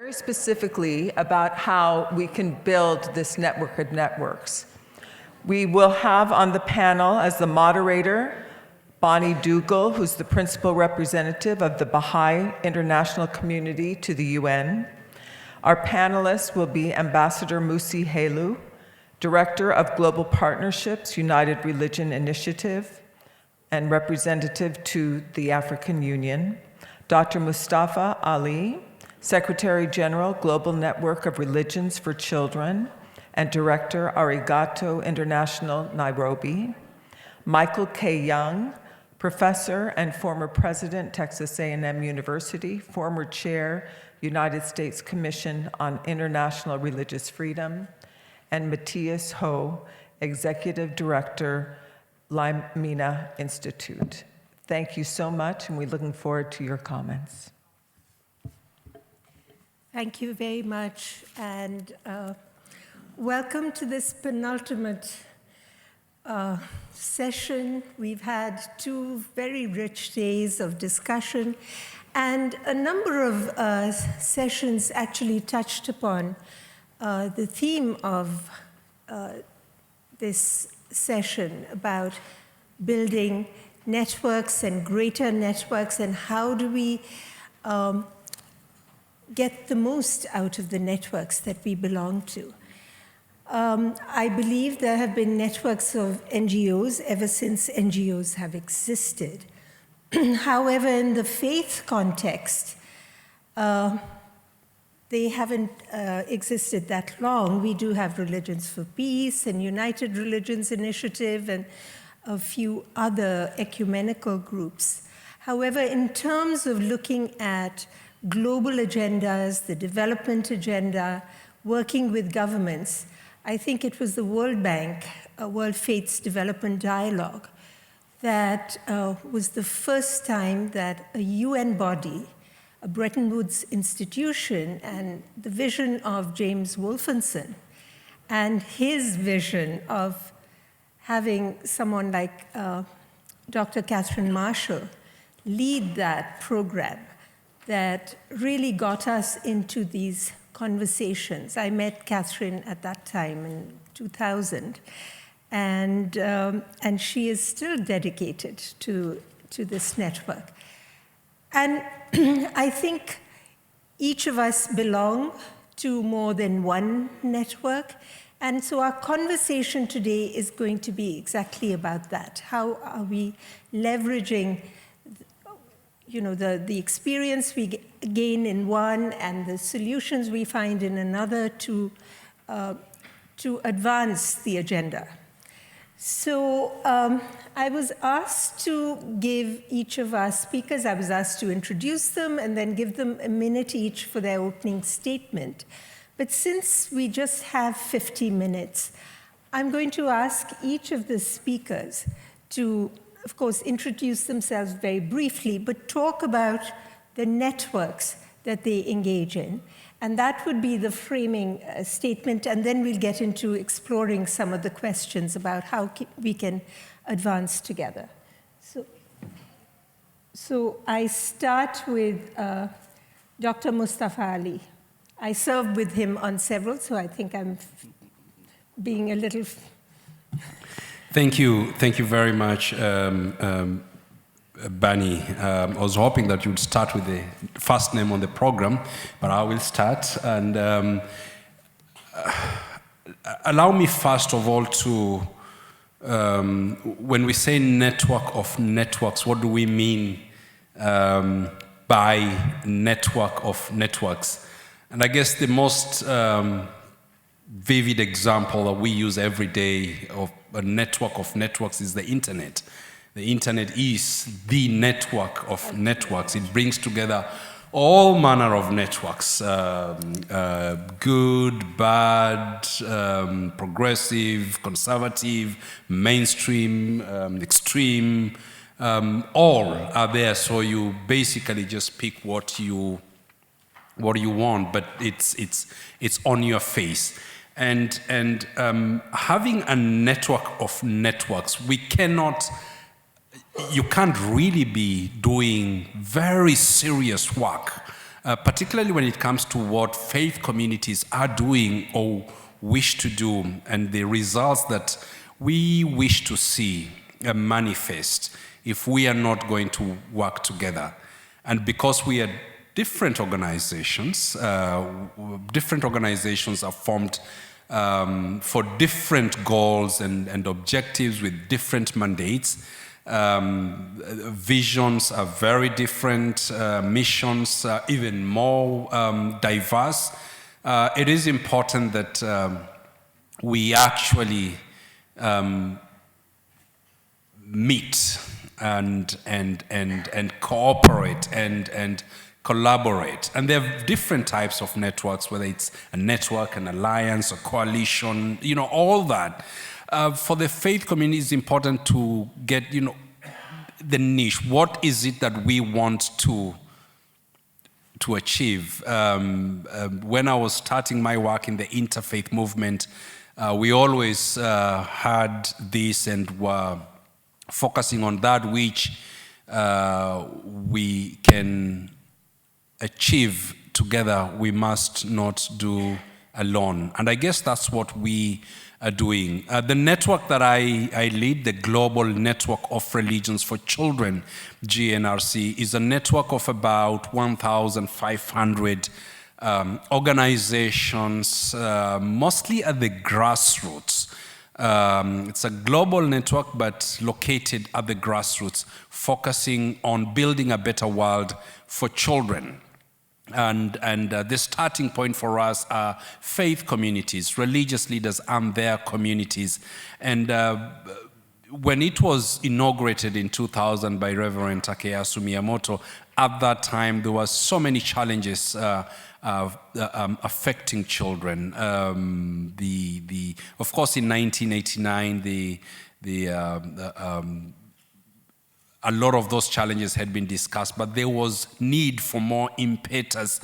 Very specifically about how we can build this network of networks. We will have on the panel as the moderator, Bani Dugal, who's the principal representative of the Bahí'í international community to the UN. Our panelists will be Ambassador Mussie Hailu, Director of Global Partnerships, United Religion Initiative, and representative to the African Union, Dr. Mustafa Ali, Secretary General, Global Network of Religions for Children, and Director, Arigatou International-Nairobi, Michael K. Young, Professor and former President, Texas A&M University, former Chair, United States Commission on International Religious Freedom, and Matthias Ho, Executive Director, Limina Institute. Thank you so much, and we're looking forward to your comments. Thank you very much, and welcome to this penultimate session. We've had 2 very rich days of discussion, and a number of sessions actually touched upon the theme of this session about building networks and greater networks, and how do we get the most out of the networks that we belong to. I believe there have been networks of NGOs ever since NGOs have existed. However, in the faith context, they haven't existed that long. We do have Religions for Peace and United Religions Initiative and a few other ecumenical groups. However, in terms of looking at global agendas, the development agenda, working with governments, I think it was the World Bank, World Faiths Development Dialogue, that was the first time that a UN body, a Bretton Woods institution, and the vision of James Wolfensohn, and his vision of having someone like Dr. Catherine Marshall lead that program, that really got us into these conversations. I met Catherine at that time in 2000, and she is still dedicated to this network. And I think each of us belong to more than one network, and so our conversation today is going to be exactly about that. How are we leveraging the experience we gain in one and the solutions we find in another to advance the agenda. So I was asked to give each of our speakers, I was asked to introduce them and then give them a minute each for their opening statement. But since we just have 50 minutes, I'm going to ask each of the speakers to, of course, introduce themselves very briefly, but talk about the networks that they engage in. And that would be the framing statement, and then we'll get into exploring some of the questions about how we can advance together. So I start with Dr. Mustafa Ali. I served with him on several, so I think I'm being a little... Thank you very much, Bani. I was hoping that you'd start with the first name on the program, but I will start. And allow me first of all to, when we say network of networks, what do we mean by network of networks? And I guess the most vivid example that we use every day of a network of networks is the internet. The internet is the network of networks. It brings together all manner of networks, good, bad, progressive, conservative, mainstream, extreme, all are there. So you basically just pick what you want, but it's on your face. And having a network of networks, you can't really be doing very serious work particularly when it comes to what faith communities are doing or wish to do, and the results that we wish to see manifest if we are not going to work together. And because we are different organizations are formed for different goals and objectives with different mandates. Visions are very different, missions are even more diverse. It is important that we actually meet and cooperate and collaborate. And there are different types of networks, whether it's a network, an alliance, a coalition, all that. For the faith community, it's important to get, the niche. What is it that we want to achieve? When I was starting my work in the interfaith movement, we always had this and were focusing on that which we can achieve together, we must not do alone. And I guess that's what we are doing. The network that I lead, the Global Network of Religions for Children, GNRC, is a network of about 1,500 organizations, mostly at the grassroots. It's a global network, but located at the grassroots, focusing on building a better world for children. And the starting point for us are faith communities, religious leaders and their communities. And when it was inaugurated in 2000 by Reverend Takeyasu Miyamoto, at that time there were so many challenges affecting children. Of course, in 1989, a lot of those challenges had been discussed, but there was need for more impetus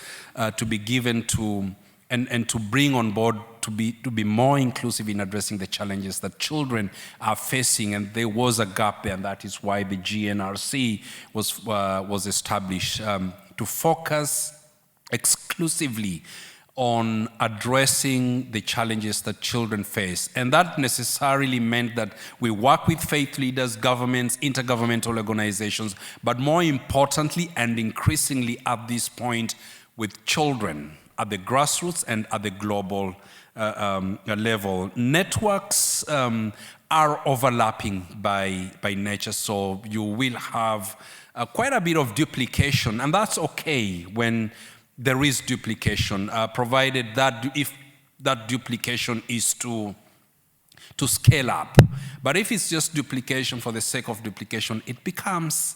to be given to and to bring on board to be more inclusive in addressing the challenges that children are facing, and there was a gap there, and that is why the GNRC was established to focus exclusively on addressing the challenges that children face. And that necessarily meant that we work with faith leaders, governments, intergovernmental organizations, but more importantly and increasingly at this point with children at the grassroots and at the global level. Networks are overlapping by nature, so you will have quite a bit of duplication, and that's okay when there is duplication, provided that if that duplication is to scale up. But if it's just duplication for the sake of duplication, it becomes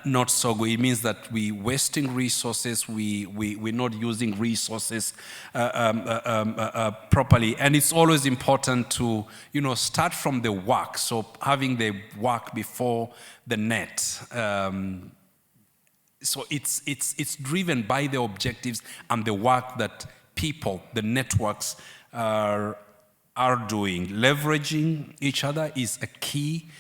not so good. It means that we're wasting resources, we're not using resources properly. And it's always important to start from the work, so having the work before the net. So it's driven by the objectives and the work that people, the networks, are doing. Leveraging each other is a key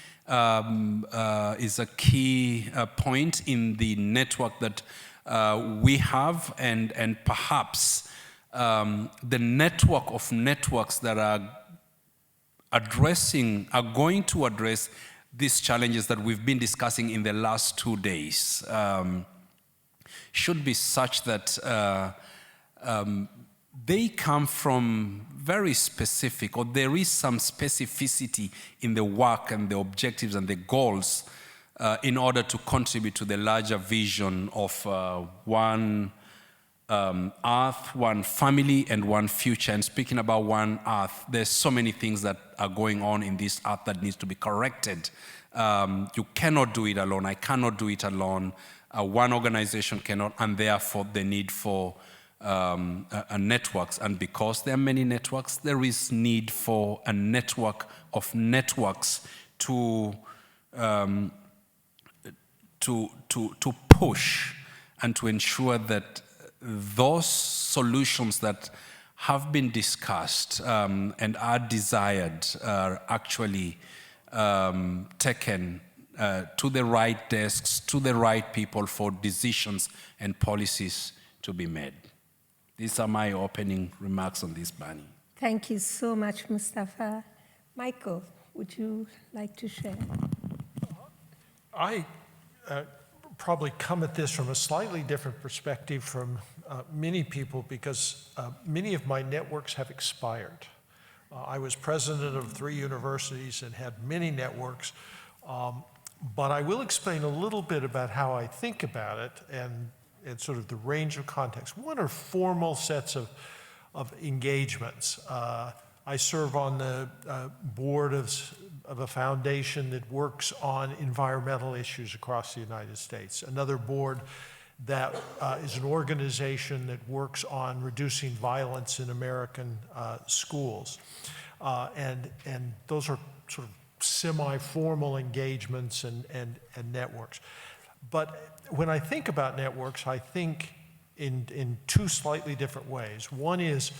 point in the network that we have, and perhaps the network of networks that are going to address these challenges that we've been discussing in the last 2 days. Should be such that they come from very specific, or there is some specificity in the work and the objectives and the goals in order to contribute to the larger vision of one earth, one family, and one future. And speaking about one earth, there's so many things that are going on in this earth that needs to be corrected. You cannot do it alone. I cannot do it alone. One organization cannot, and therefore the need for networks. And because there are many networks, there is need for a network of networks to push and to ensure that those solutions that have been discussed and are desired are actually taken to the right desks, to the right people for decisions and policies to be made. These are my opening remarks on this, Bani. Thank you so much, Mustafa. Michael, would you like to share? I probably come at this from a slightly different perspective from many people because many of my networks have expired. I was president of 3 universities and had many networks, but I will explain a little bit about how I think about it and sort of the range of contexts. One are formal sets of engagements. I serve on the board of a foundation that works on environmental issues across the United States. Another board that is an organization that works on reducing violence in American schools. And those are sort of semi-formal engagements and networks. But when I think about networks, I think in 2 slightly different ways. One is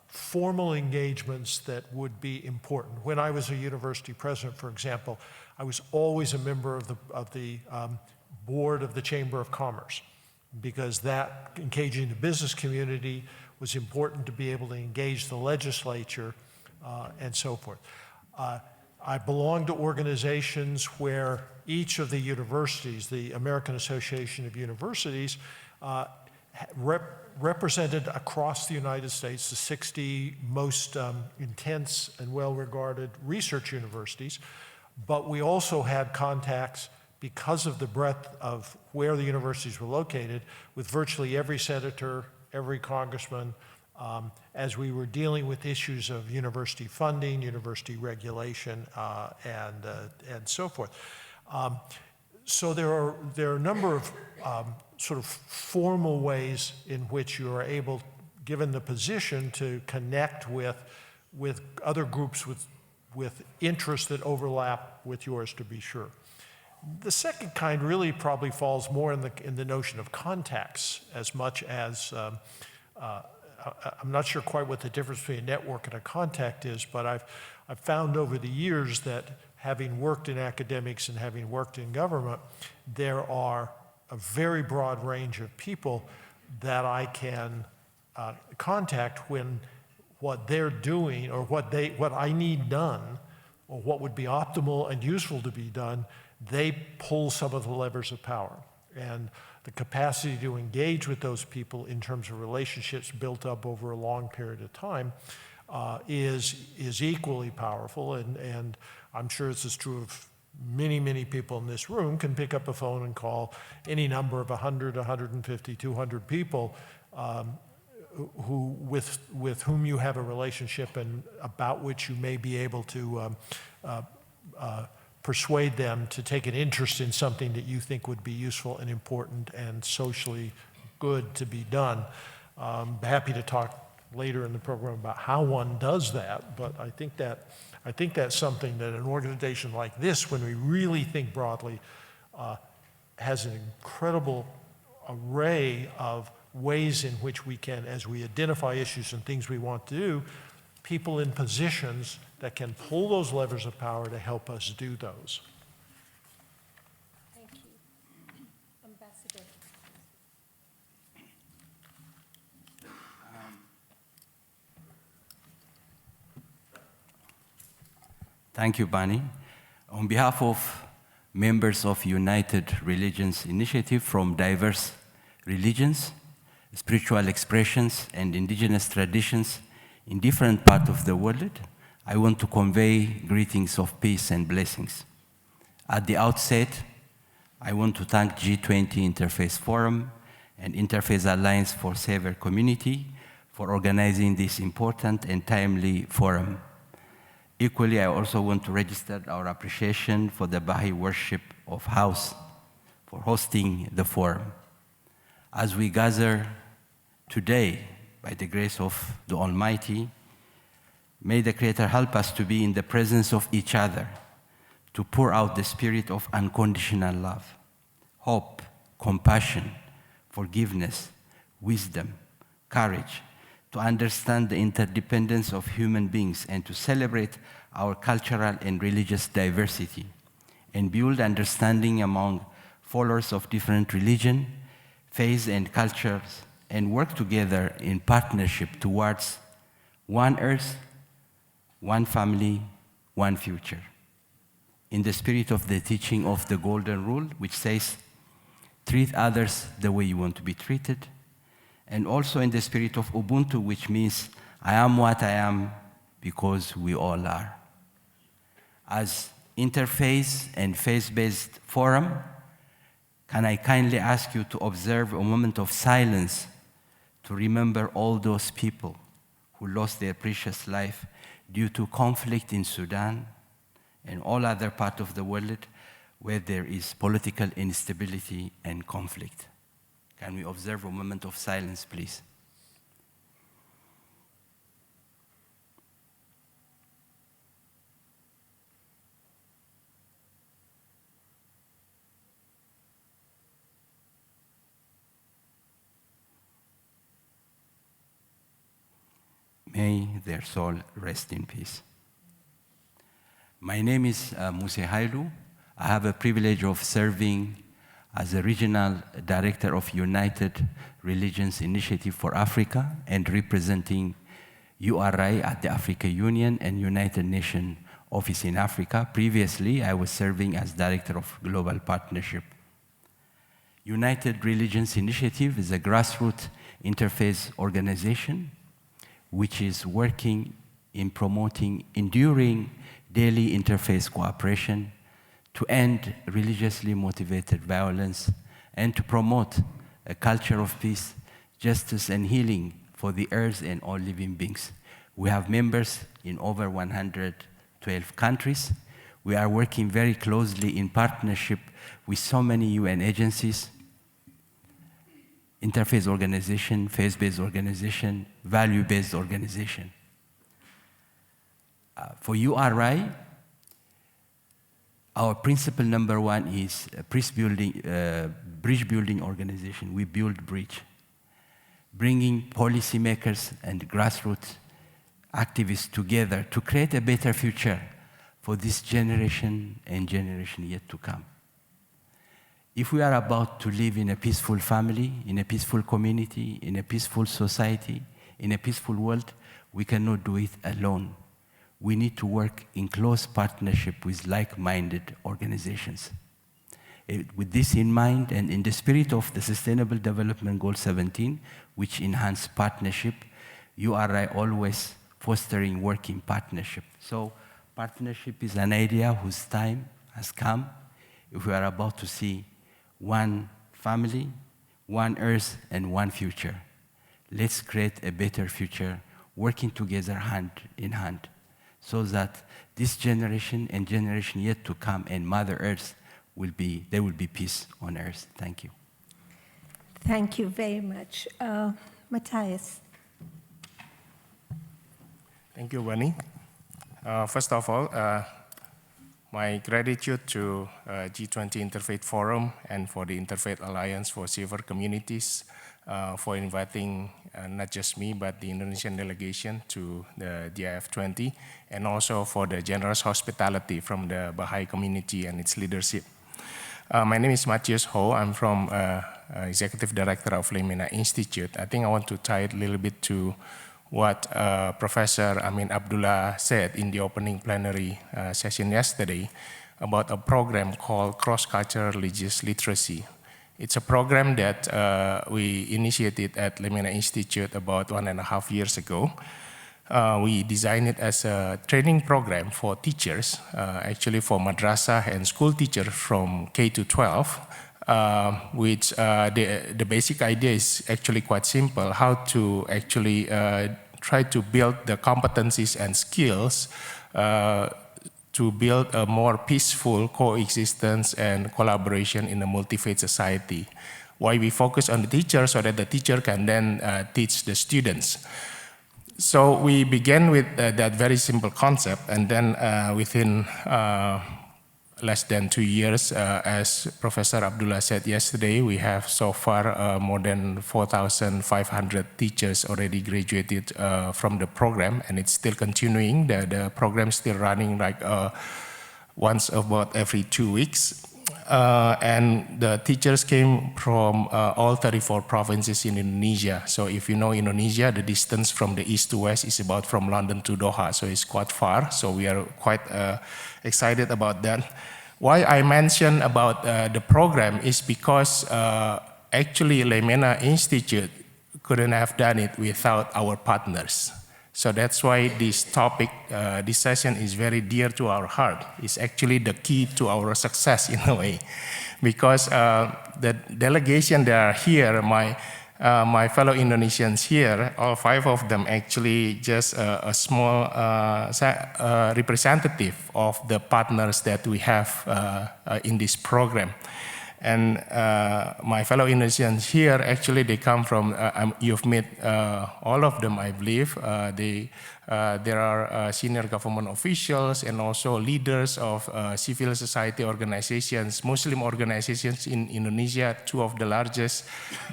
formal engagements that would be important. When I was a university president, for example, I was always a member of the board of the Chamber of Commerce, because that engaging the business community was important to be able to engage the legislature and so forth. I belong to organizations where each of the universities, the American Association of Universities, represented across the United States the 60 most intense and well-regarded research universities, but we also had contacts because of the breadth of where the universities were located with virtually every senator, every congressman, as we were dealing with issues of university funding, university regulation, and so forth. So there are a number of sort of formal ways in which you are able, given the position, to connect with other groups with interests that overlap with yours, to be sure. The second kind really probably falls more in the notion of contacts as much as I'm not sure quite what the difference between a network and a contact is, but I've found over the years that having worked in academics and having worked in government, there are a very broad range of people that I can contact when what they're doing or what I need done or what would be optimal and useful to be done, they pull some of the levers of power. And the capacity to engage with those people in terms of relationships built up over a long period of time is equally powerful. And I'm sure this is true of many, many people in this room can pick up a phone and call any number of 100, 150, 200 people with whom you have a relationship and about which you may be able to persuade them to take an interest in something that you think would be useful and important and socially good to be done. I'm happy to talk later in the program about how one does that, but I think that's something that an organization like this, when we really think broadly, has an incredible array of ways in which we can, as we identify issues and things we want to do, people in positions that can pull those levers of power to help us do those. Thank you. Ambassador. Thank you, Bani. On behalf of members of United Religions Initiative from diverse religions, spiritual expressions, and indigenous traditions in different parts of the world, I want to convey greetings of peace and blessings. At the outset, I want to thank G20 Interfaith Forum and Interfaith Alliance for Saver Community for organizing this important and timely forum. Equally, I also want to register our appreciation for the Bahí'í Worship of House for hosting the forum. As we gather today, by the grace of the Almighty, may the Creator help us to be in the presence of each other, to pour out the spirit of unconditional love, hope, compassion, forgiveness, wisdom, courage, to understand the interdependence of human beings and to celebrate our cultural and religious diversity, and build understanding among followers of different religion, faiths and cultures, and work together in partnership towards one earth, one family, one future. In the spirit of the teaching of the Golden Rule, which says, treat others the way you want to be treated, and also in the spirit of Ubuntu, which means, I am what I am because we all are. As interfaith and faith-based forum, can I kindly ask you to observe a moment of silence to remember all those people who lost their precious life due to conflict in Sudan and all other parts of the world where there is political instability and conflict. Can we observe a moment of silence, please? May their soul rest in peace. My name is Mussie Hailu. I have a privilege of serving as a regional director of United Religions Initiative for Africa and representing URI at the Africa Union and United Nations Office in Africa. Previously, I was serving as director of Global Partnership. United Religions Initiative is a grassroots interfaith organization which is working in promoting enduring daily interfaith cooperation to end religiously motivated violence and to promote a culture of peace, justice, and healing for the earth and all living beings. We have members in over 112 countries. We are working very closely in partnership with so many UN agencies, interfaith organization, faith-based organization, value-based organization. For URI, our principle number one is a bridge building organization. We build bridge, bringing policymakers and grassroots activists together to create a better future for this generation and generation yet to come. If we are about to live in a peaceful family, in a peaceful community, in a peaceful society, in a peaceful world, we cannot do it alone. We need to work in close partnership with like-minded organizations. With this in mind, and in the spirit of the Sustainable Development Goal 17, which enhance partnership, URI always fostering work in partnership. So partnership is an idea whose time has come. If we are about to see one family, one earth, and one future, let's create a better future, working together hand in hand, so that this generation and generation yet to come and Mother Earth there will be peace on earth. Thank you. Thank you very much. Matthias. Thank you, Bani. First of all, my gratitude to G20 Interfaith Forum and for the Interfaith Alliance for Safer Communities for inviting not just me, but the Indonesian delegation to the DIF20, and also for the generous hospitality from the Bahí'í community and its leadership. My name is Matthias Ho. I'm from Executive Director of Lemina Institute. I think I want to tie it a little bit to what Professor Amin Abdullah said in the opening plenary session yesterday about a program called Cross-Cultural Religious Literacy. It's a program that we initiated at Lemina Institute about 1.5 years ago. We designed it as a training program for teachers, actually for madrasah and school teachers from K to 12, which the basic idea is actually quite simple, how to actually try to build the competencies and skills to build a more peaceful coexistence and collaboration in a multi-faith society. Why we focus on the teacher, so that the teacher can then teach the students. So we began with that very simple concept, and then within less than 2 years, as Professor Abdullah said yesterday, we have so far more than 4,500 teachers already graduated from the program, and it's still continuing. The program is still running like once about every 2 weeks. and the teachers came from all 34 provinces in Indonesia. So if you know Indonesia, the distance from the east to west is about from London to Doha, so it's quite far. So we are quite excited about that. Why I mentioned about the program is because actually Lemena Institute couldn't have done it without our partners. So that's why this topic, this session is very dear to our heart. It's actually the key to our success in a way. Because the delegation that are here, my fellow Indonesians here, all 5 of them actually just a small representative of the partners that we have in this program. And my fellow Indonesians here, actually they come from, you've met all of them, I believe. There are senior government officials and also leaders of civil society organizations, Muslim organizations in Indonesia, 2 of the largest,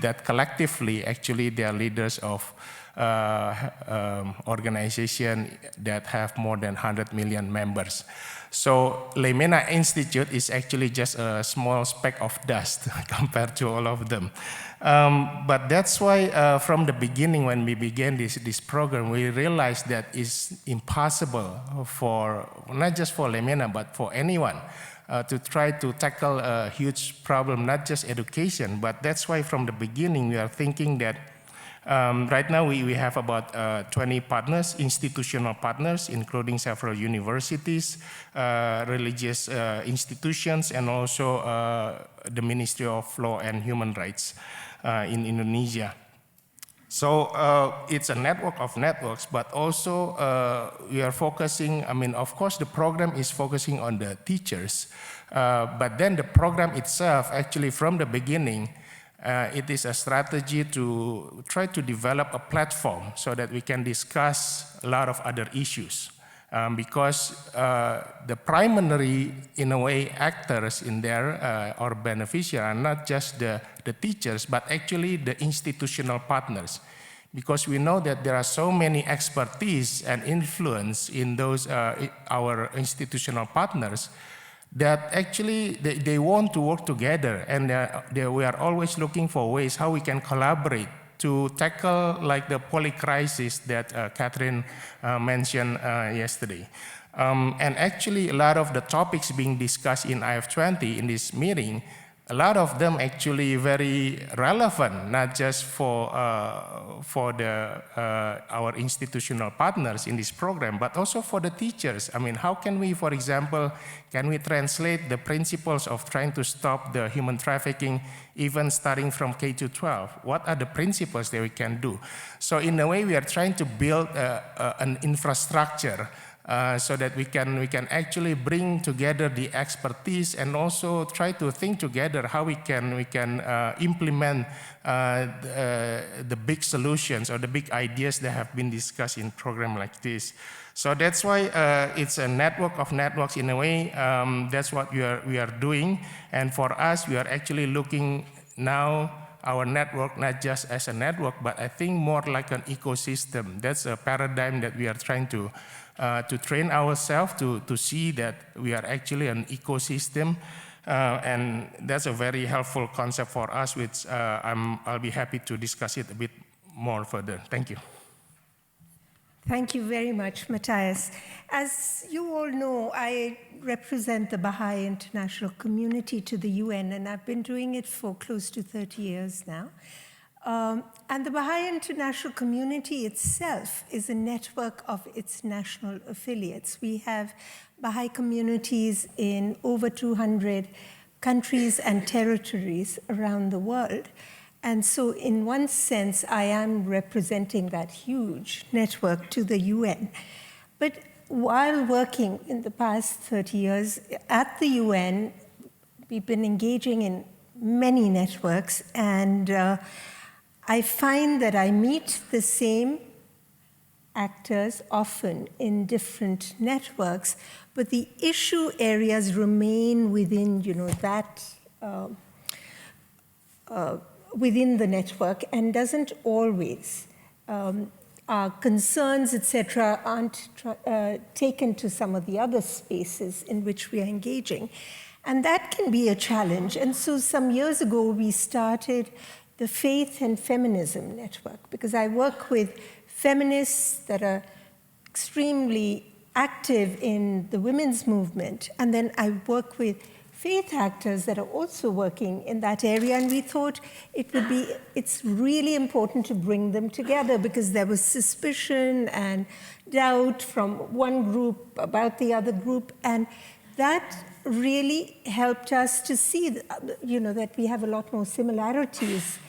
that collectively, actually they are leaders of organizations that have more than 100 million members. So Lemena Institute is actually just a small speck of dust compared to all of them. But that's why from the beginning when we began this program, we realized that it's impossible for, not just for Lemena, but for anyone to try to tackle a huge problem, not just education, but that's why from the beginning we are thinking that right now we have about 20 partners, institutional partners, including several universities, religious institutions, and also the Ministry of Law and Human Rights in Indonesia. So it's a network of networks, but also we are focusing, I mean, of course the program is focusing on the teachers, but then the program itself, actually from the beginning, it is a strategy to try to develop a platform so that we can discuss a lot of other issues. Because the primary, in a way, actors in there or beneficiaries are not just the teachers, but actually the institutional partners. Because we know that there are so many expertise and influence in those, our institutional partners, that actually they want to work together, and we are always looking for ways how we can collaborate to tackle like the poly-crisis that Catherine mentioned yesterday. And actually a lot of the topics being discussed in IF20 in this meeting, a lot of them actually very relevant, not just for our institutional partners in this program, but also for the teachers. I mean, how can we, for example, can we translate the principles of trying to stop the human trafficking, even starting from K to 12? What are the principles that we can do? So in a way, we are trying to build an infrastructure so that we can actually bring together the expertise and also try to think together how we can implement the big solutions or the big ideas that have been discussed in program like this. So that's why it's a network of networks in a way. That's what we are doing, and for us, we are actually looking now our network not just as a network, but I think more like an ecosystem. That's a paradigm that we are trying to train ourselves to see that we are actually an ecosystem, and that's a very helpful concept for us, which I'll be happy to discuss it a bit more further. Thank you. Thank you very much, Matthias. As you all know, I represent the Baha'i international community to the UN, and I've been doing it for close to 30 years now. And the Baha'i international community itself is a network of its national affiliates. We have Baha'i communities in over 200 countries and territories around the world. And so in one sense, I am representing that huge network to the UN. But while working in the past 30 years at the UN, we've been engaging in many networks, and I find that I meet the same actors often in different networks, but the issue areas remain within, that within the network, and doesn't always. Our concerns, etc., aren't taken to some of the other spaces in which we are engaging. And that can be a challenge. And so some years ago, we started the Faith and Feminism Network, because I work with feminists that are extremely active in the women's movement, and then I work with faith actors that are also working in that area, and we thought it's really important to bring them together, because there was suspicion and doubt from one group about the other group, and that really helped us to see that we have a lot more similarities,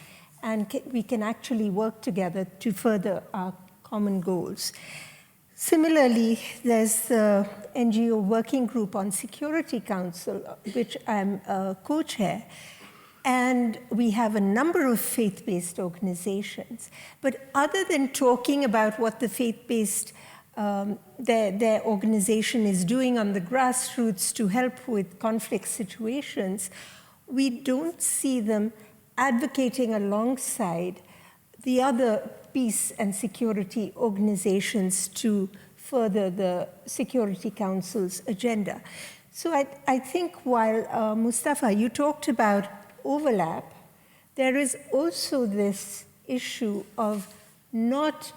and we can actually work together to further our common goals. Similarly, there's the NGO Working Group on Security Council, which I'm a co-chair, and we have a number of faith-based organizations. But other than talking about what the faith-based, their organization is doing on the grassroots to help with conflict situations, we don't see them advocating alongside the other peace and security organizations to further the Security Council's agenda. So I think while, Mustafa, you talked about overlap, there is also this issue of not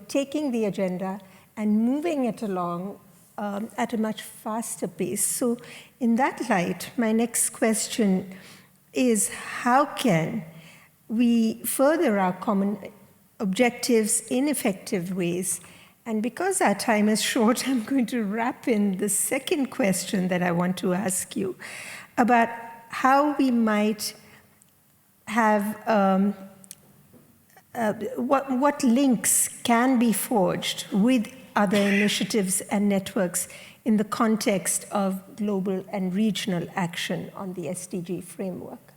taking the agenda and moving it along at a much faster pace. So in that light, my next question is, how can we further our common objectives in effective ways? And because our time is short, I'm going to wrap in the second question that I want to ask you about how we might have, what links can be forged with other initiatives and networks in the context of global and regional action on the SDG framework.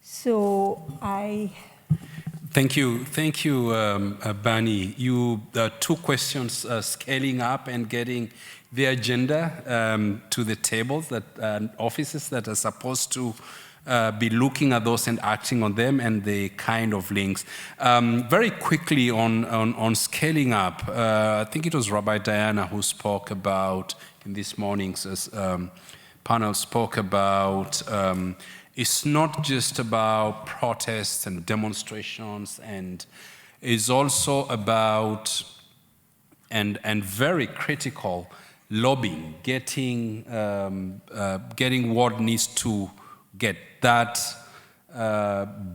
So Thank you, Bani. You two questions: scaling up and getting the agenda to the tables that offices that are supposed to be looking at those and acting on them, and the kind of links. Very quickly on scaling up, I think it was Rabbi Diana who spoke about in this morning's panel spoke about. It's not just about protests and demonstrations, and it's also about, and very critical, lobbying, getting what needs to get that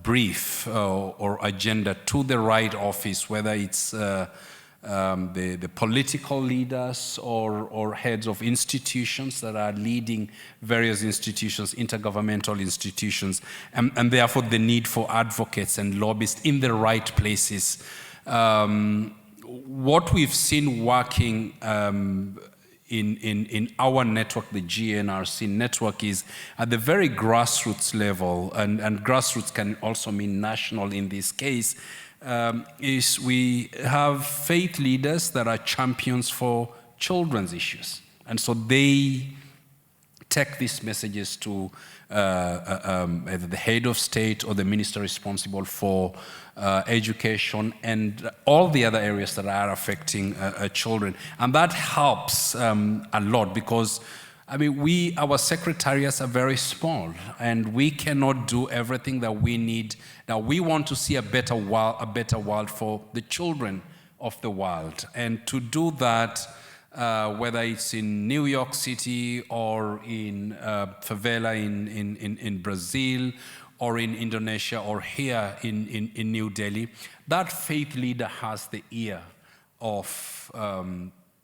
brief or agenda to the right office, whether it's the political leaders or heads of institutions that are leading various institutions, intergovernmental institutions, and therefore the need for advocates and lobbyists in the right places. What we've seen working in our network, the GNRC network, is at the very grassroots level, and grassroots can also mean national in this case, is we have faith leaders that are champions for children's issues. And so they take these messages to either the head of state or the minister responsible for education and all the other areas that are affecting children. And that helps a lot, because I mean, our secretariats are very small, and we cannot do everything that we need. Now, we want to see a better world for the children of the world. And to do that, whether it's in New York City or in favela in Brazil or in Indonesia or here in New Delhi, that faith leader has the ear of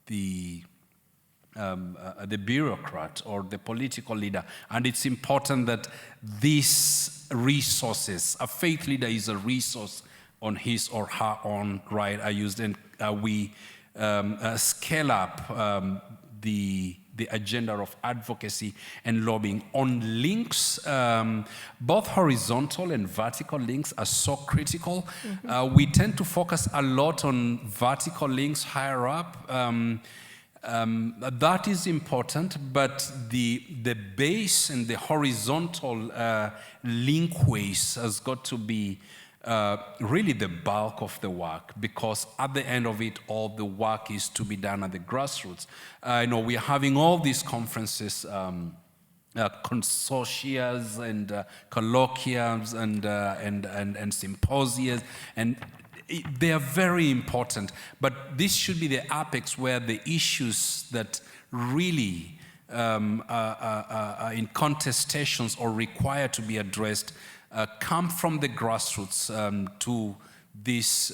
the bureaucrat or the political leader. And it's important that these resources, a faith leader is a resource on his or her own right, are used, and we scale up the agenda of advocacy and lobbying. On links, both horizontal and vertical links are so critical. Mm-hmm. We tend to focus a lot on vertical links higher up. That is important, but the base and the horizontal linkways has got to be really the bulk of the work, because at the end of it, all the work is to be done at the grassroots. I know we are having all these conferences consortias and colloquiums and symposia, and they are very important. But this should be the apex where the issues that really are in contestations or require to be addressed come from the grassroots to these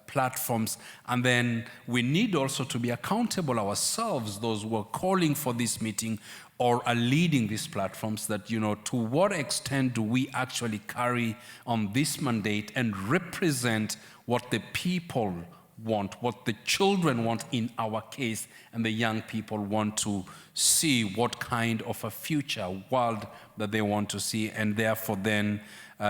platforms. And then we need also to be accountable ourselves, those who are calling for this meeting or are leading these platforms, that, you know, to what extent do we actually carry on this mandate and represent what the people want, what the children want in our case, and the young people want to see, what kind of a future world that they want to see, and therefore then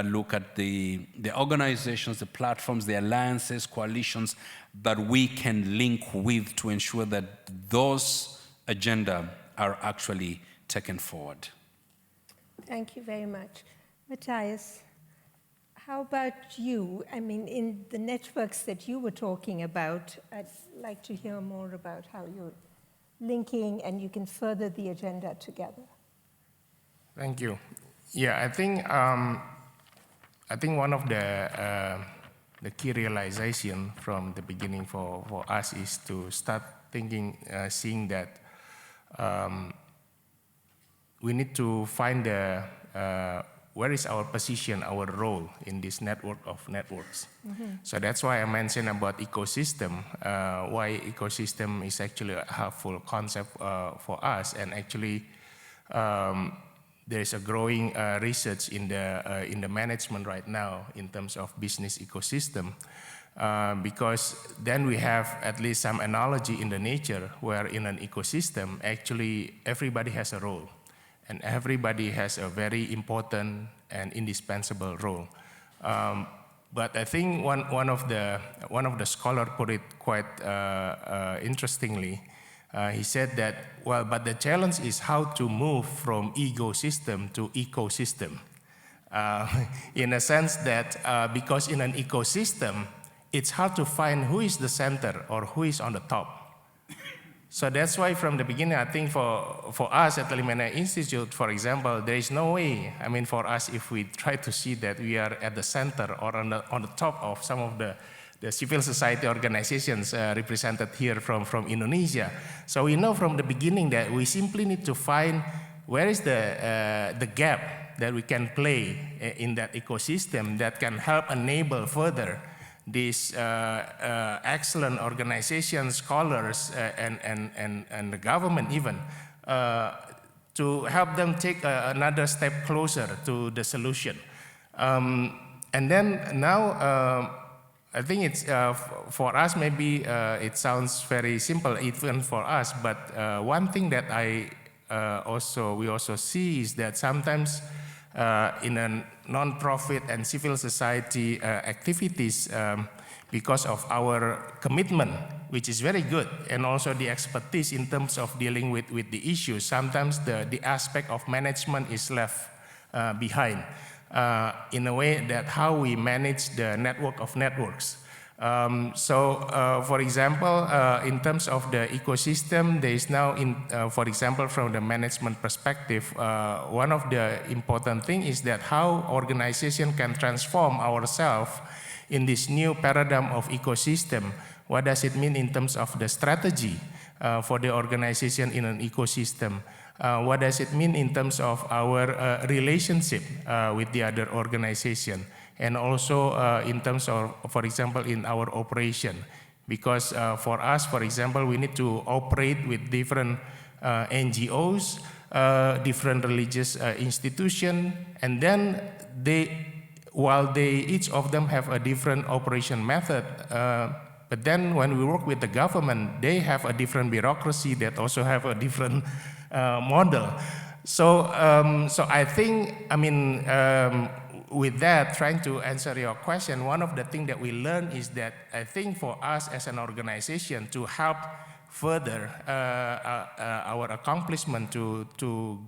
look at the organizations, the platforms, the alliances, coalitions that we can link with to ensure that those agenda are actually taken forward. Thank you very much. Matthias, how about you? I mean, in the networks that you were talking about, I'd like to hear more about how you're linking and you can further the agenda together. Thank you. Yeah, I think one of the key realization from the beginning for us is to start thinking, seeing that we need to find where is our position, our role in this network of networks. So that's why I mentioned about ecosystem, why ecosystem is actually a helpful concept for us. And actually, there is a growing research in the management right now in terms of business ecosystem, because then we have at least some analogy in the nature where in an ecosystem, actually everybody has a role. And everybody has a very important and indispensable role. But I think one of the scholars put it quite interestingly. He said that, well, but the challenge is how to move from ecosystem to ecosystem. In a sense that because in an ecosystem, it's hard to find who is the center or who is on the top. So that's why from the beginning, I think for us at the Limena Institute, for example, there is no way, I mean, for us, if we try to see that we are at the center or on the top of some of the civil society organizations represented here from Indonesia. So we know from the beginning that we simply need to find where is the gap that we can play in that ecosystem that can help enable further these excellent organizations, scholars, and the government even, to help them take another step closer to the solution. And then now, I think it's, for us, maybe it sounds very simple even for us, but one thing that we also see is that sometimes in a non-profit and civil society activities, because of our commitment, which is very good, and also the expertise in terms of dealing with the issues, sometimes the aspect of management is left behind in a way that how we manage the network of networks. For example, in terms of the ecosystem, there is now, for example, from the management perspective, one of the important things is that how organization can transform ourselves in this new paradigm of ecosystem. What does it mean in terms of the strategy for the organization in an ecosystem? What does it mean in terms of our relationship with the other organization? And also in terms of, for example, in our operation. Because for us, for example, we need to operate with different NGOs, different religious institutions, and then each of them have a different operation method, but then when we work with the government, they have a different bureaucracy that also have a different model. So I think, I mean, with that, trying to answer your question, one of the things that we learn is that I think for us as an organization to help further our accomplishment to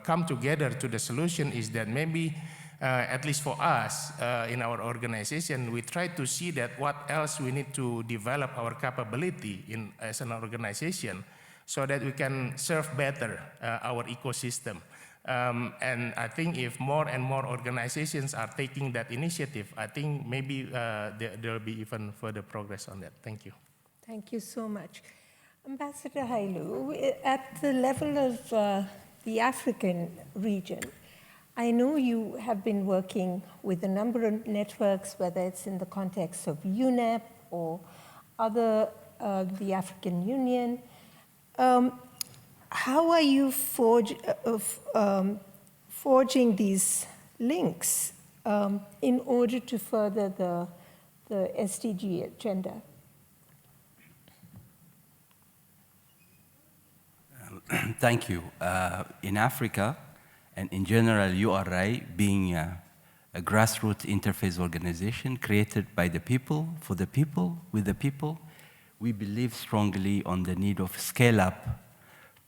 come together to the solution is that maybe, at least for us in our organization, we try to see that what else we need to develop our capability as an organization so that we can serve better our ecosystem. And I think if more and more organizations are taking that initiative, I think maybe there will be even further progress on that. Thank you. Thank you so much. Ambassador Hailu, at the level of the African region, I know you have been working with a number of networks, whether it's in the context of UNEP or other, the African Union. How are you forging these links in order to further the SDG agenda? Thank you. In Africa, and in general, URI, being a grassroots interface organization created by the people, for the people, with the people, we believe strongly on the need of scale-up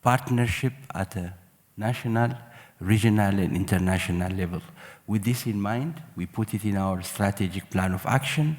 partnership at a national, regional, and international level. With this in mind, we put it in our strategic plan of action.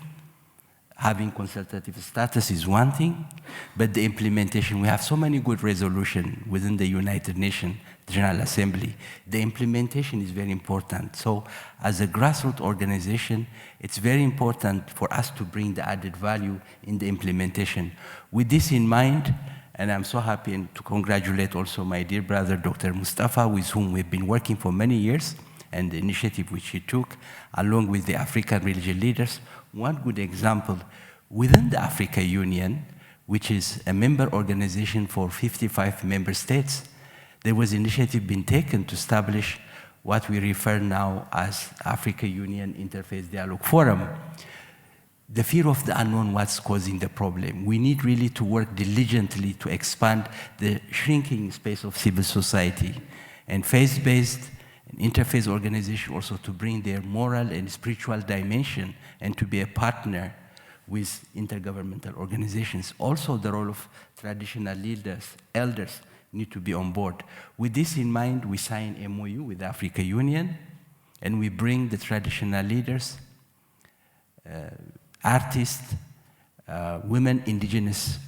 Having consultative status is one thing, but the implementation, we have so many good resolutions within the United Nations General Assembly. The implementation is very important. So as a grassroots organization, it's very important for us to bring the added value in the implementation. With this in mind, and I'm so happy to congratulate also my dear brother, Dr. Mustafa, with whom we've been working for many years, and the initiative which he took, along with the African religious leaders. One good example, within the African Union, which is a member organization for 55 member states, there was initiative being taken to establish what we refer now as Africa Union Interfaith Dialogue Forum. The fear of the unknown, what's causing the problem. We need really to work diligently to expand the shrinking space of civil society and faith-based and interfaith organization also to bring their moral and spiritual dimension and to be a partner with intergovernmental organizations. Also, the role of traditional leaders, elders, need to be on board. With this in mind, we sign MOU with the African Union, and we bring the traditional leaders, artists, women, indigenous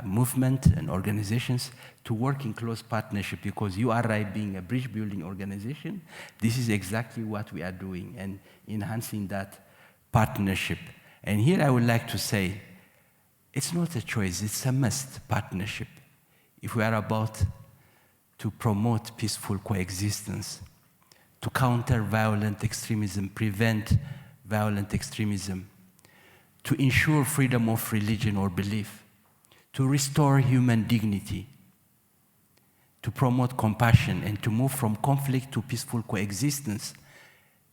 movement and organizations to work in close partnership, because URI being a bridge building organization, this is exactly what we are doing and enhancing that partnership. And here I would like to say, it's not a choice, it's a must partnership. If we are about to promote peaceful coexistence, to counter violent extremism, prevent violent extremism, to ensure freedom of religion or belief, to restore human dignity, to promote compassion, and to move from conflict to peaceful coexistence,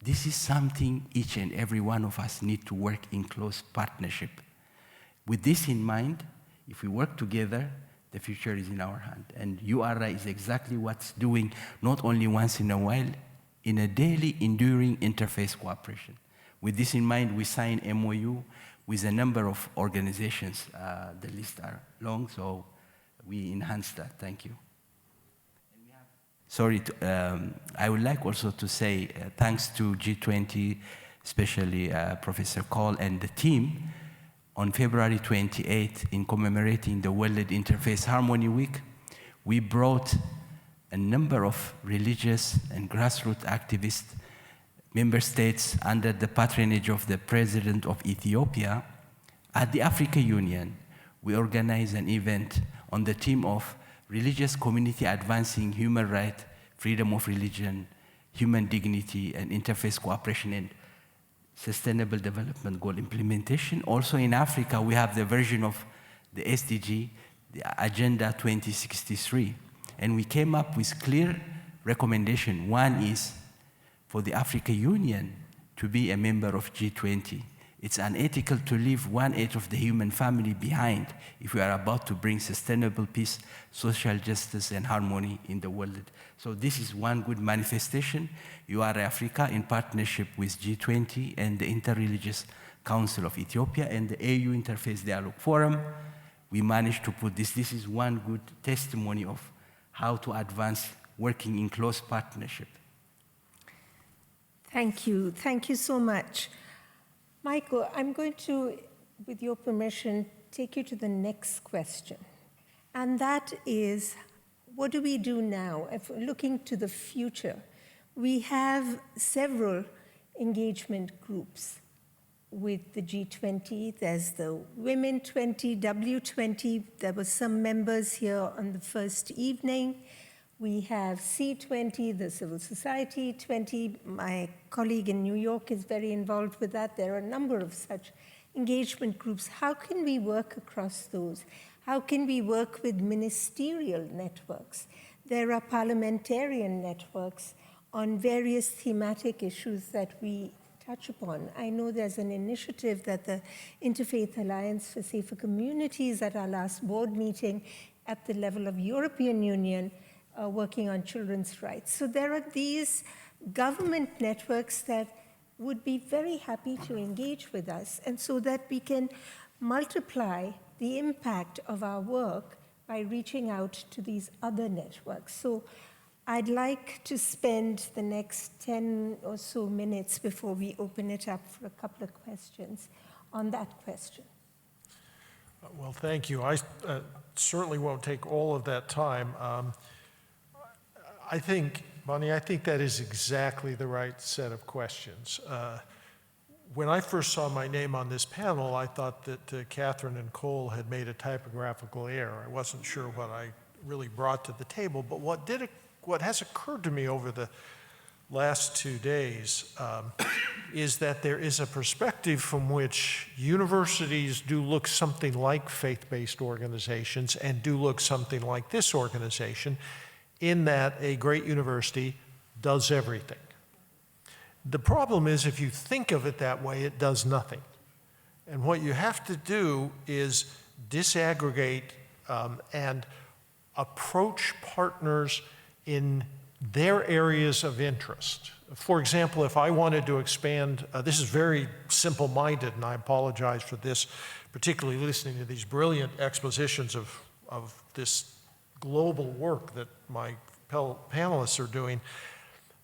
this is something each and every one of us need to work in close partnership. With this in mind, if we work together, the future is in our hand. And URI is exactly what's doing, not only once in a while, in a daily, enduring interface cooperation. With this in mind, we sign MOU with a number of organizations. The lists are long, so we enhance that. Thank you. Sorry, I would like also to say thanks to G20, especially Professor Cole and the team. On February 28th, in commemorating the World Interfaith Harmony Week, we brought a number of religious and grassroots activists, member states under the patronage of the President of Ethiopia. At the African Union, we organized an event on the theme of religious community advancing human rights, freedom of religion, human dignity, and interfaith cooperation and Sustainable Development Goal implementation. Also in Africa, we have the version of the SDG, the Agenda 2063, and we came up with clear recommendation. One is for the African Union to be a member of G20. It's unethical to leave 1/8 of the human family behind if we are about to bring sustainable peace, social justice, and harmony in the world. So this is one good manifestation. URI Africa, in partnership with G20 and the Interreligious Council of Ethiopia and the AU Interfaith Dialogue Forum, we managed to put this. This is one good testimony of how to advance working in close partnership. Thank you. Thank you so much. Michael, I'm going to, with your permission, take you to the next question. And that is, what do we do now? If we're looking to the future, we have several engagement groups with the G20. There's the Women 20, W20. There were some members here on the first evening. We have C20, the Civil Society 20. My colleague in New York is very involved with that. There are a number of such engagement groups. How can we work across those? How can we work with ministerial networks? There are parliamentarian networks on various thematic issues that we touch upon. I know there's an initiative that the Interfaith Alliance for Safer Communities at our last board meeting at the level of European Union working on children's rights. So there are these government networks that would be very happy to engage with us, and so that we can multiply the impact of our work by reaching out to these other networks. So I'd like to spend the next 10 or so minutes before we open it up for a couple of questions on that question. Well, thank you. I certainly won't take all of that time. I think, Bani, I think that is exactly the right set of questions. When I first saw my name on this panel, I thought that Catherine and Cole had made a typographical error. I wasn't sure what I really brought to the table, but what has occurred to me over the last 2 days is that there is a perspective from which universities do look something like faith-based organizations and do look something like this organization, in that a great university does everything. The problem is, if you think of it that way, it does nothing. And what you have to do is disaggregate and approach partners in their areas of interest. For example, if I wanted to expand, this is very simple-minded, and I apologize for this, particularly listening to these brilliant expositions of this global work that my panelists are doing.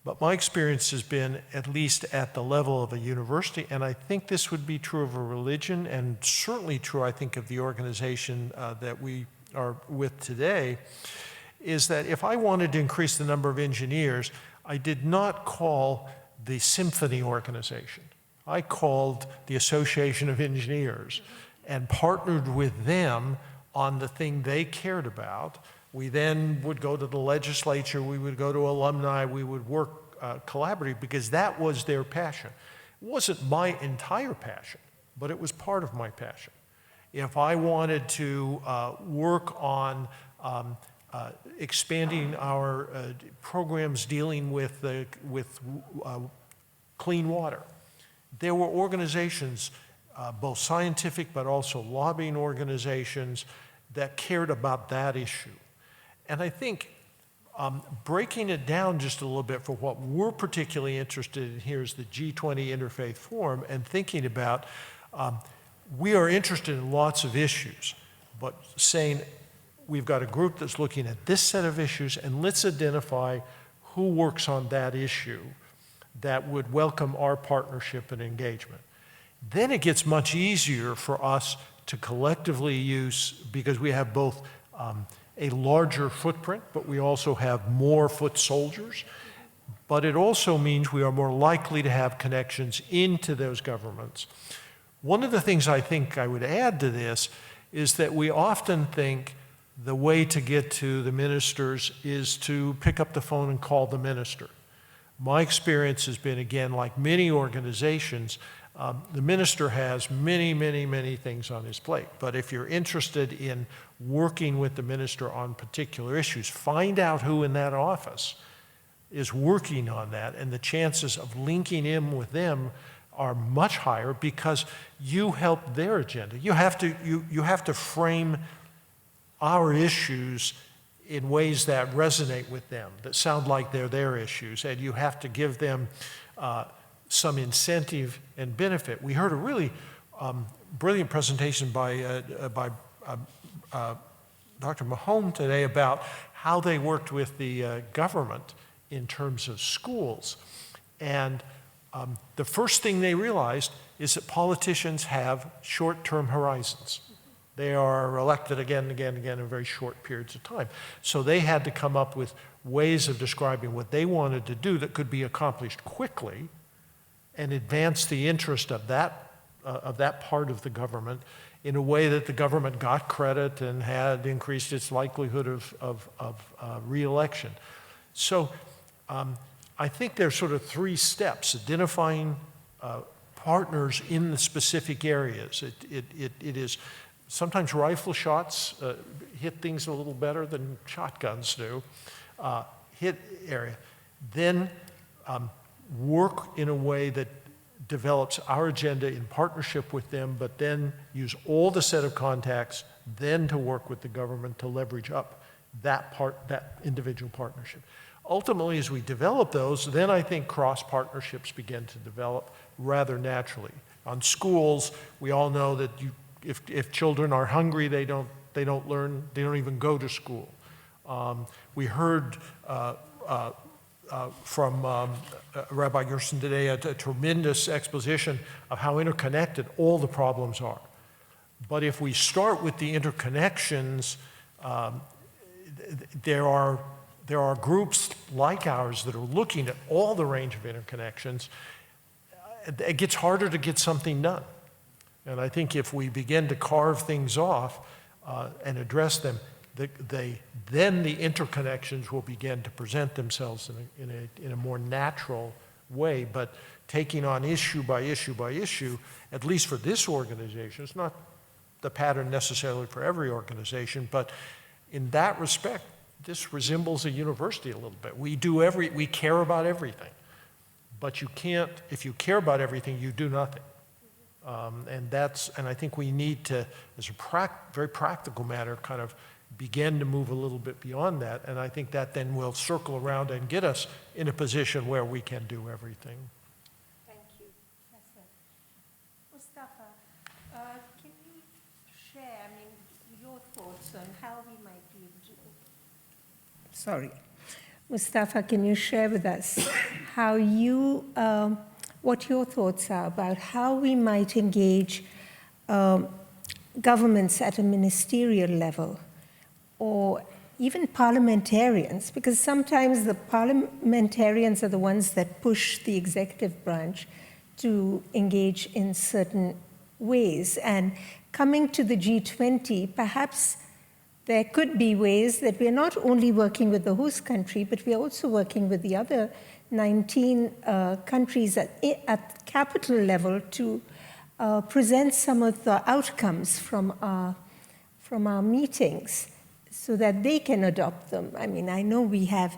But my experience has been, at least at the level of a university, and I think this would be true of a religion, and certainly true, I think, of the organization that we are with today, is that if I wanted to increase the number of engineers, I did not call the symphony organization. I called the Association of Engineers and partnered with them on the thing they cared about. We then would go to the legislature, we would go to alumni, we would work collaboratively, because that was their passion. It wasn't my entire passion, but it was part of my passion. If I wanted to work on expanding our programs dealing with clean water, there were organizations, both scientific but also lobbying organizations, that cared about that issue. And I think breaking it down just a little bit for what we're particularly interested in here is the G20 Interfaith Forum, and thinking about, we are interested in lots of issues, but saying we've got a group that's looking at this set of issues, and let's identify who works on that issue that would welcome our partnership and engagement. Then it gets much easier for us to collectively use, because we have both a larger footprint, but we also have more foot soldiers. But it also means we are more likely to have connections into those governments. One of the things I think I would add to this is that we often think the way to get to the ministers is to pick up the phone and call the minister. My experience has been, again, like many organizations, the minister has many, many, many things on his plate. But if you're interested in working with the minister on particular issues, find out who in that office is working on that, and the chances of linking in with them are much higher, because you help their agenda. You have to frame our issues in ways that resonate with them, that sound like they're their issues, and you have to give them some incentive and benefit. We heard a really brilliant presentation by Dr. Mahone today about how they worked with the government in terms of schools. And the first thing they realized is that politicians have short-term horizons. They are elected again and again and again in very short periods of time. So they had to come up with ways of describing what they wanted to do that could be accomplished quickly and advance the interest of that part of the government in a way that the government got credit and had increased its likelihood of re-election. So I think there's sort of three steps: identifying partners in the specific areas. It is sometimes rifle shots hit things a little better than shotguns do. Hit area, then work in a way that develops our agenda in partnership with them, but then use all the set of contacts, then to work with the government to leverage up that individual partnership. Ultimately, as we develop those, then I think cross-partnerships begin to develop rather naturally. On schools, we all know that if children are hungry, they don't learn, they don't even go to school. We heard from Rabbi Gerson today a tremendous exposition of how interconnected all the problems are. But if we start with the interconnections, there are groups like ours that are looking at all the range of interconnections. It gets harder to get something done. And I think if we begin to carve things off and address them, then the interconnections will begin to present themselves in a more natural way. But taking on issue by issue by issue, at least for this organization, it's not the pattern necessarily for every organization, but in that respect, this resembles a university a little bit. We care about everything, but you can't, if you care about everything, you do nothing. And I think we need to, as a very practical matter, kind of begin to move a little bit beyond that. And I think that then will circle around and get us in a position where we can do everything. Thank you, Professor. Mustafa, can you share, your thoughts on how we might be able to... Sorry. Mustafa, can you share with us how what your thoughts are about how we might engage governments at a ministerial level, or even parliamentarians, because sometimes the parliamentarians are the ones that push the executive branch to engage in certain ways. And coming to the G20, perhaps there could be ways that we're not only working with the host country, but we're also working with the other 19 countries at capital level to present some of the outcomes from our meetings so that they can adopt them. I mean, I know we have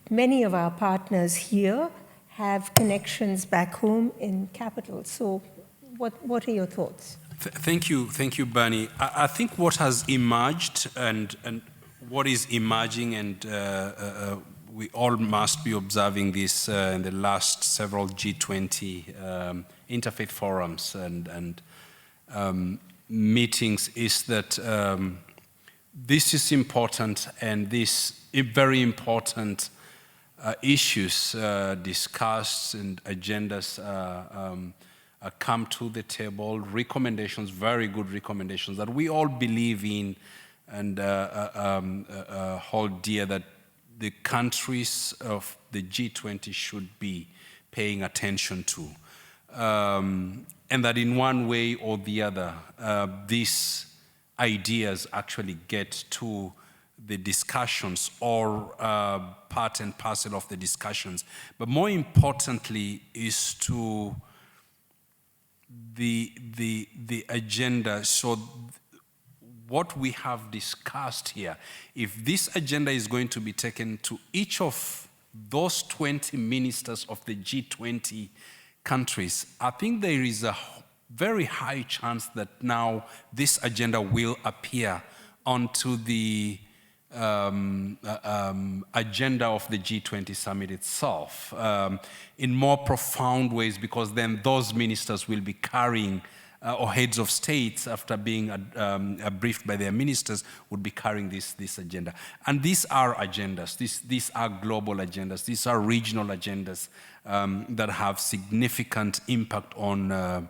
many of our partners here have connections back home in capital. So what are your thoughts? Thank you, Bani. I think what has emerged and what is emerging, and we all must be observing this in the last several G20 interfaith forums and meetings, is that this is important, and these very important issues discussed and agendas come to the table, recommendations, very good recommendations that we all believe in and hold dear, that the countries of the G20 should be paying attention to. And that in one way or the other, these ideas actually get to the discussions or part and parcel of the discussions. But more importantly is to the agenda. So what we have discussed here, if this agenda is going to be taken to each of those 20 ministers of the G20 countries, I think there is a very high chance that now this agenda will appear onto the agenda of the G20 summit itself in more profound ways, because then those ministers will be carrying, or heads of states, after being briefed by their ministers, would be carrying this agenda. And these are agendas. These are global agendas. These are regional agendas that have significant impact on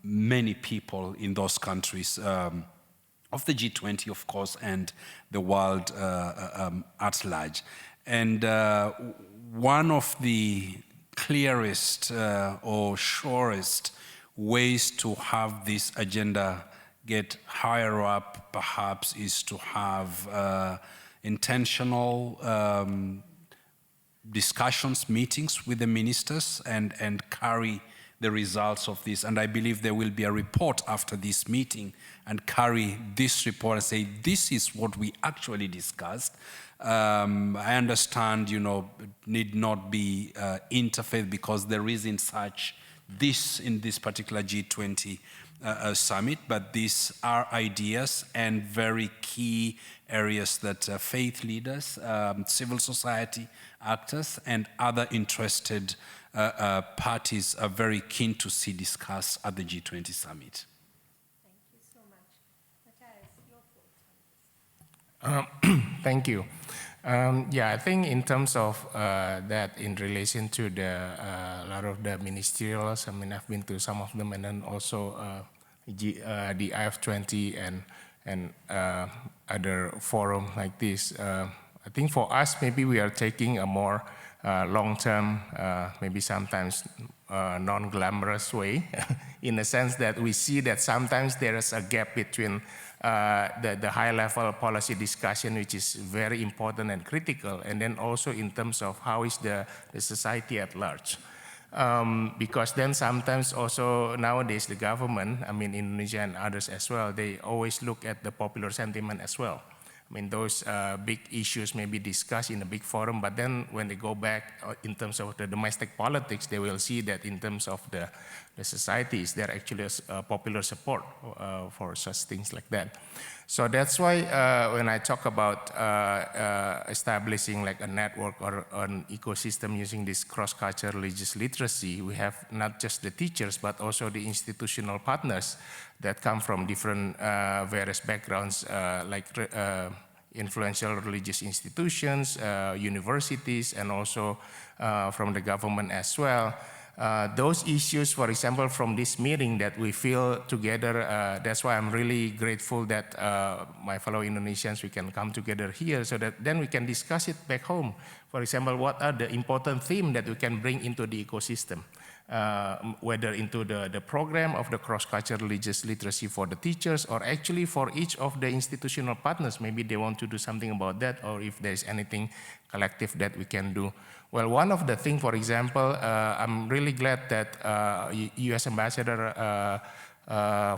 many people in those countries of the G20, of course, and the world at large. And one of the clearest or surest ways to have this agenda get higher up, perhaps, is to have intentional discussions, meetings with the ministers, and carry the results of this. And I believe there will be a report after this meeting, and carry this report and say, this is what we actually discussed. I understand, need not be interfaith, because there isn't such this in this particular G20 summit, but these are ideas and very key areas that faith leaders, civil society actors, and other interested parties are very keen to see discussed at the G20 summit. Thank you so much. Matthias, your thoughts? Thank you. Yeah, I think in terms of that, in relation to a lot of the ministerials, I mean, I've been to some of them, and then also the IF20 and other forum like this. I think for us, maybe we are taking a more long-term, maybe sometimes non-glamorous way, in the sense that we see that sometimes there is a gap between the high-level policy discussion, which is very important and critical, and then also in terms of how is the society at large. Because then sometimes also nowadays the government, I mean Indonesia and others as well, they always look at the popular sentiment as well. I mean, those big issues may be discussed in a big forum, but then when they go back in terms of the domestic politics, they will see that in terms of the society, is there actually a popular support for such things like that. So that's why when I talk about establishing like a network or an ecosystem using this cross-cultural religious literacy, we have not just the teachers, but also the institutional partners that come from different various backgrounds, like influential religious institutions, universities, and also from the government as well. Those issues, for example, from this meeting that we feel together, that's why I'm really grateful that my fellow Indonesians, we can come together here so that then we can discuss it back home. For example, what are the important themes that we can bring into the ecosystem? Whether into the program of the cross-cultural religious literacy for the teachers, or actually for each of the institutional partners, maybe they want to do something about that, or if there's anything collective that we can do. Well, one of the things, for example, I'm really glad that U.S. Ambassador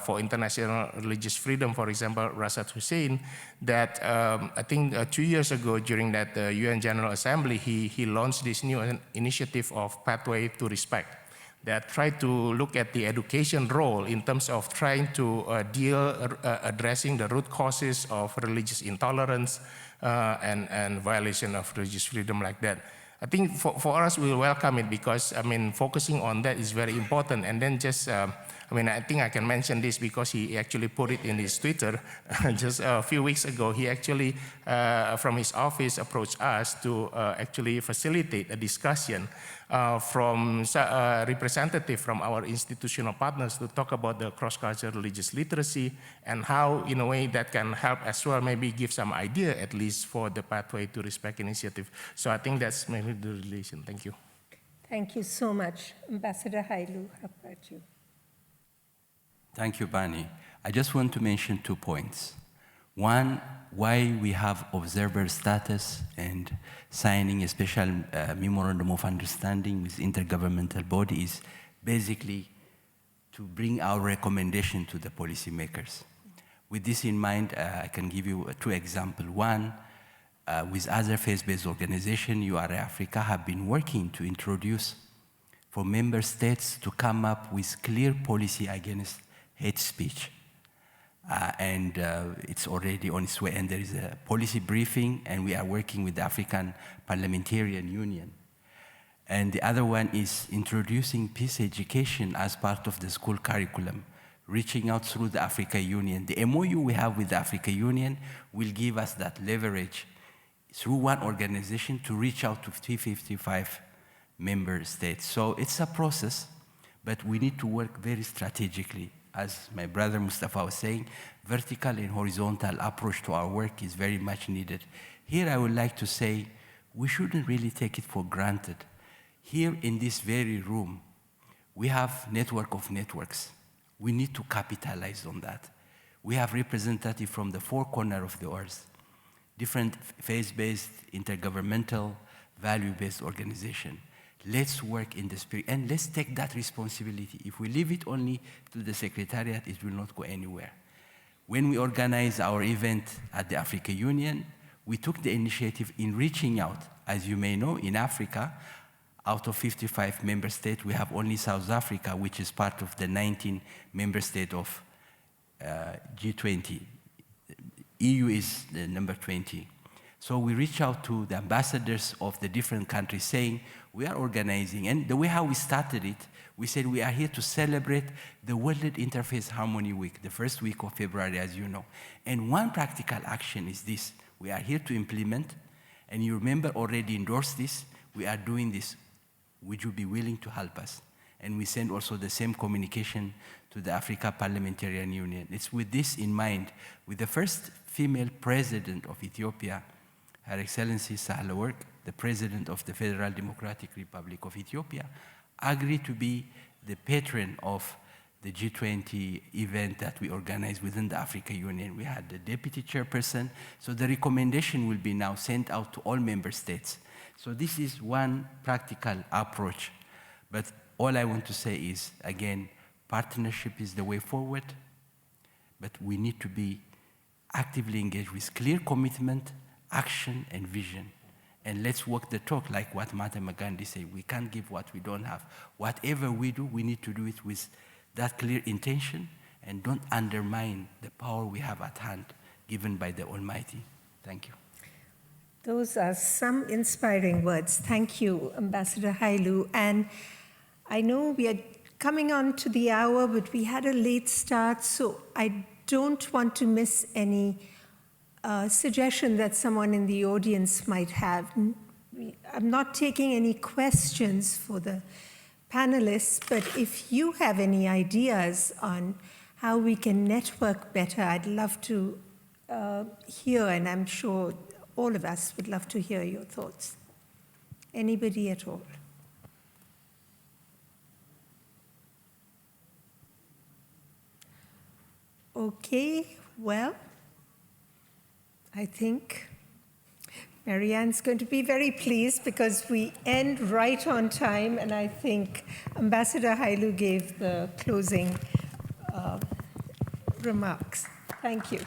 for International Religious Freedom, for example, Rashad Hussain, that I think 2 years ago during that UN General Assembly, he launched this new initiative of Pathway to Respect, that try to look at the education role in terms of trying to addressing the root causes of religious intolerance and violation of religious freedom like that. I think for us, we welcome it because, I mean, focusing on that is very important. And then just, I mean, I think I can mention this because he actually put it in his Twitter just a few weeks ago. He actually, from his office, approached us to actually facilitate a discussion from representative from our institutional partners to talk about the cross-cultural religious literacy and how, in a way, that can help as well, maybe give some idea at least for the Pathway to Respect initiative. So I think that's maybe the relation. Thank you. Thank you so much. Ambassador Hailu, how about you? Thank you, Bani. I just want to mention 2 points. One, why we have observer status and signing a special memorandum of understanding with intergovernmental body is basically to bring our recommendation to the policymakers. With this in mind, I can give you 2 examples. One, with other faith-based organizations, URA Africa have been working to introduce for member states to come up with clear policy against hate speech. And it's already on its way, and there is a policy briefing, and we are working with the African Parliamentarian Union. And the other one is introducing peace education as part of the school curriculum, reaching out through the Africa Union. The MOU we have with the Africa Union will give us that leverage through one organization to reach out to 355 member states. So it's a process, but we need to work very strategically. As my brother Mustafa was saying, vertical and horizontal approach to our work is very much needed. Here I would like to say, we shouldn't really take it for granted. Here in this very room, we have network of networks. We need to capitalize on that. We have representatives from the four corners of the earth, different faith-based, intergovernmental, value-based organization. Let's work in the spirit, and let's take that responsibility. If we leave it only to the Secretariat, it will not go anywhere. When we organized our event at the African Union, we took the initiative in reaching out. As you may know, in Africa, out of 55 member states, we have only South Africa, which is part of the 19 member states of G20. EU is the number 20. So we reach out to the ambassadors of the different countries saying, we are organizing, and the way how we started it, we said we are here to celebrate the World Interfaith Harmony Week, the first week of February, as you know. And one practical action is this. We are here to implement, and you remember already endorsed this, we are doing this. Would you be willing to help us? And we send also the same communication to the Africa Parliamentarian Union. It's with this in mind, with the first female president of Ethiopia, Her Excellency Sahle-Work, the president of the Federal Democratic Republic of Ethiopia, agreed to be the patron of the G20 event that we organized within the African Union. We had the deputy chairperson, so the recommendation will be now sent out to all member states. So this is one practical approach, but all I want to say is, again, partnership is the way forward, but we need to be actively engaged with clear commitment, action, and vision. And let's walk the talk, like what Mahatma Gandhi said. We can't give what we don't have. Whatever we do, we need to do it with that clear intention, and don't undermine the power we have at hand, given by the Almighty. Thank you. Those are some inspiring words. Thank you, Ambassador Hailu. And I know we are coming on to the hour, but we had a late start, so I don't want to miss any suggestion that someone in the audience might have. I'm not taking any questions for the panelists, but if you have any ideas on how we can network better, I'd love to hear, and I'm sure all of us would love to hear your thoughts. Anybody at all? Okay, well, I think Marianne's going to be very pleased because we end right on time, and I think Ambassador Hailu gave the closing remarks. Thank you.